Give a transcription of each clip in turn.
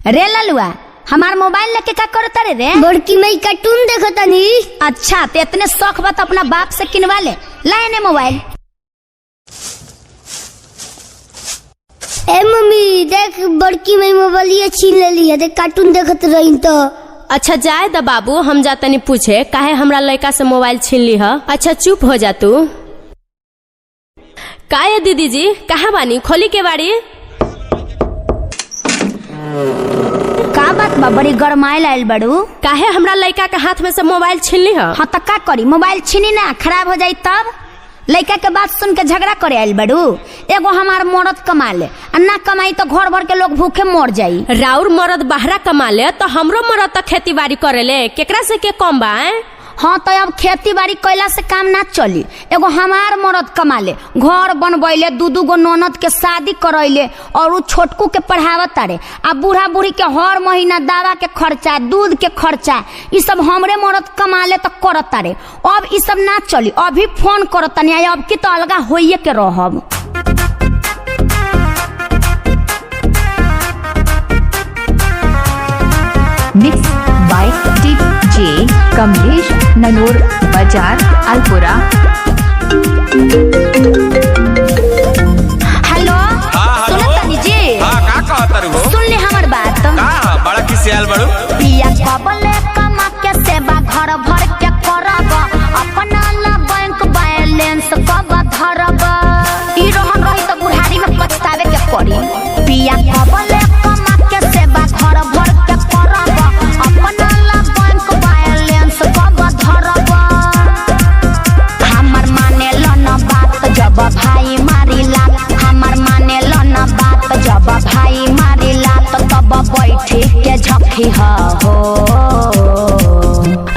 रे ललुआ हमार मोबाइल लेके का करता रे? बड़की मई कार्टून देखता नी। अच्छा ते इतने शौक बा तो अपना बाप से किनवा ले, लाए ने मोबाइल। ए मम्मी देख बड़की मई मोबाइल छीन ले लिया, देख कार्टून देखत रही तो। अच्छा जाए द बाबू, हम जातनी पूछे काहे हमरा लड़का से मोबाइल छीन ली है। अच्छा चुप हो जा तू। काहे दीदी जी कहाँ बानी, खोली के बाड़ी। का बात बा, बड़ी गरमाइल आइल बड़ू। काहे हमरा लड़का के हाथ में से मोबाइल छीन ली है। हाँ तो का करी, मोबाइल छीनी ना खराब हो जाई तब। लड़का के बात सुन के झगड़ा करे आइल बड़ू। एगो हमार मरद कमा ले, ना कमाई तो घर भर के लोग भूखे मर जाई। राउर मरद बाहरा कमा ले तो हमरो मरद तो खेती बाड़ी करे ले, केकरा से के कम बा। हाँ तो अब खेती बाड़ी कैला से काम ना चली। एगो हमार मरद कमा ले, घर बनबैले, दू गो ननद के शादी करैले और उ छोटकू के पढ़ावत तारे। आ बूढ़ा बूढ़ी के हर महीना दवा के खर्चा, दूध के खर्चा, ई सब हमरे मरद कमा ले तो करत तारे। अब ई सब ना चली, अभी फोन करत तनी, अब की तो अलगा होइए के रहब। Mix by DJ Kamlesh Nanor बाजार अलपुरा। हेलो सुनो तनी जी। का कहत हो? सुन ले हमर बात। का बड़ा किसियाल बड़ू। पिया कबले कमा के सेवा घर भर के करब, अपना ला बैंक बैलेंस कब धरब। ई रहन रही तो बुढ़ारी में पछतावे के पड़ी। पिया कबले कमा के सेवा घर भर के करब, अपना ला बैंक बैलेंस कब धरब। हमर माने लो न बात जब भाई मारी लात, हमर माने लो न बात जब भाई मारी लात, तब बैठी के झपकी हो।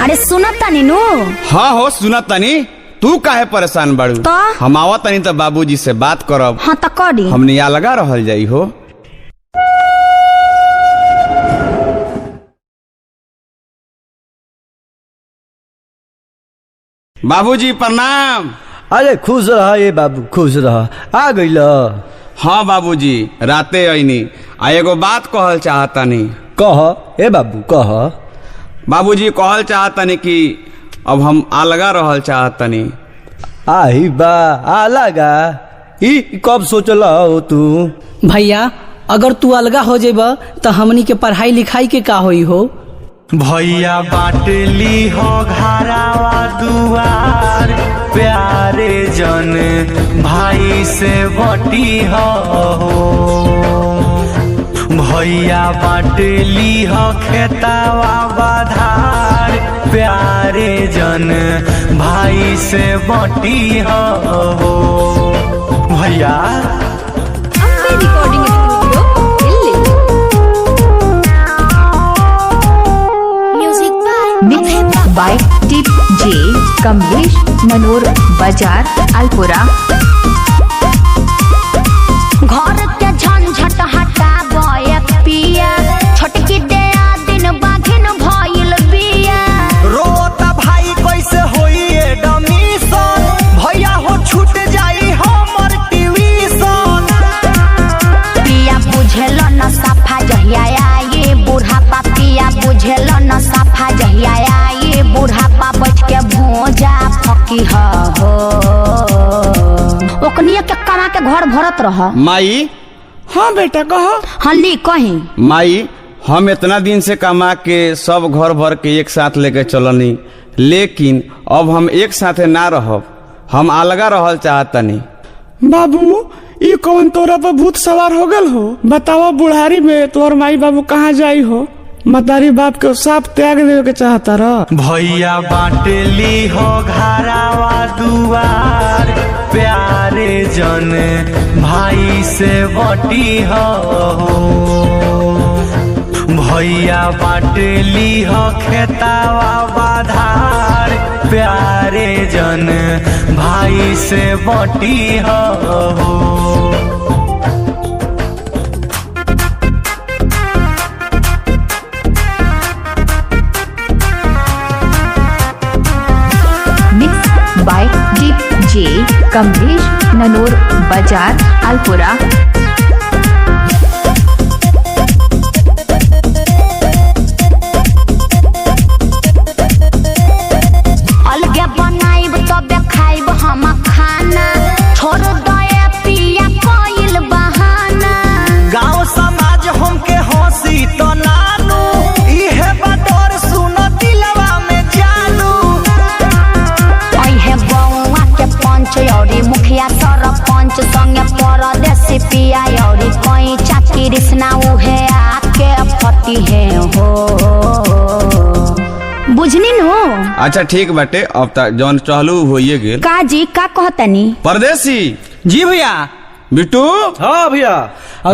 अरे सुना तनी नु। हाँ हो सुना तनी, तू काहे परेशान बड़ू। तो? हम आवा तनी तो बाबूजी से बात करब। हाँ तो करी। हमने यहाँ लगा रहल जाई हो। बाबूजी प्रणाम। अरे खुश रह ये बाबू, खुश रह। आ गइल? हाँ बाबूजी राते आईनी, आ एगो बात कहल चाहतनी। कह ए बाबू कह। बाबूजी कहल चाहतनी कि अब हम अलगा रहल चाहतनी। आही बा आ लगा, ई कब सोचल हो तू? भैया अगर तू अलगा हो जेबा तो हमनी के पढ़ाई लिखाई के का होई हो। भैया बाटली हो घरावा दुआर, प्यारे जन भाई से बटी हो। भैया बाटली हो खेतावा बाधार, प्यारे जन भाई से बटी हो। भैया recording studio Delhi. Mix by DJ Kamlesh Nanor बाजार अलपुरा। घर के झंझट हटाबे पिया, छोटकी दया दिन बाघिन भइल बिया। रोता भाई कैसे होई एडमिशन, भैया हो छूट जाई हमर ट्यूशन। पिया बुझेल न सफा जहिया आई बुढ़ापा, पिया बुझेल न सफा जहिया आई बुढ़ापा, बैठ के भोजा फकी हो। ओकनिया के कमा के घर भरत रह। माई हाँ बेटा कहो। हाँ ली कहीं। माई हम इतना दिन से कमा के सब घर भर के एक साथ लेके चलनी, लेकिन अब हम एक साथे ना रहब, हम अलगा रहल चाहतनी। बाबू ये कौन तोरा पर भूत सवार हो गल हो? बतावा बुढ़ारी में तोर माई बाबू कहाँ जाई हो? मतारी बाप के साफ त्याग देवे के चाहता रह। भैया बाटली हो घरावा दुआर, प्यारे जन भाई से बटी हो। भैया बाटली हो खेतावा बाधार, प्यारे जन भाई से बटी हो। Mix by DJ Kamlesh Nanor बाजार अलपुरा। कृष्णा उहे आके फटी है हो। बुझनी नु। अच्छा ठीक बाटे, अब तक जौन चहलू होइए गेल। का जी का कहतनी? परदेसी जी भैया। बिट्टू हाँ भैया।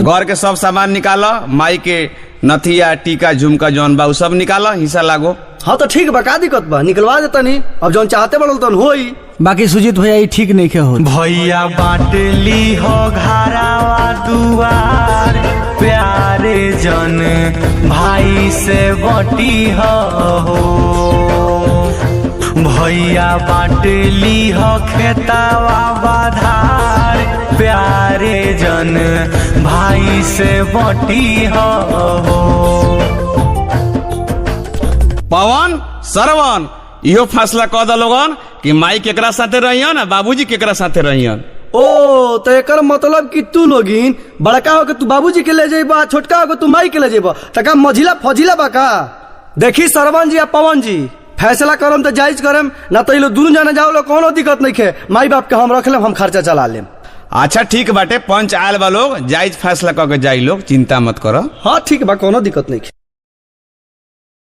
घर के सब सामान निकालो, माई के नथिया टीका झुमका जौन बा उ सब निकालो, हिस्सा लागो। हाँ तो ठीक बा, का दिक्कत बा, निकलवा देता नहीं। अब जौन चाहते बड़ल तन होई। बाकी सुजीत भैया ये ठीक नहीं हो। भैया बाटली हो घरावा दुआर, प्यारे जन भाई से बटी हो। भैया बाटली हो खेतावा बाधार, प्यारे जन भाई से बटी हो। पवन सरवन इहो फैसला कह द लोगन कि माई केकरा साथे रहियन आ बाबूजी केकरा साथे रहियन। ओ तो एकर मतलब कि तू लोगिन बड़का हो के तू बाबूजी के ले जेबा, छोटका हो के तू माई के ले जेबा, त का मझिला फजिला बा का? देखी सरवन जी आ पवन जी, फैसला करम तो जायज करम, ना तो दोनों जाने जाओ लो, कोनो दिक्कत नहीं खे। माई बाप के हम रख लेम, हम खर्चा चला लेम। अच्छा ठीक बाटे, पंच आयल बा लोग, जायज फैसला कह के जाई लोग, चिंता मत करो। हाँ ठीक बा, कोनो दिक्कत नहीं खे।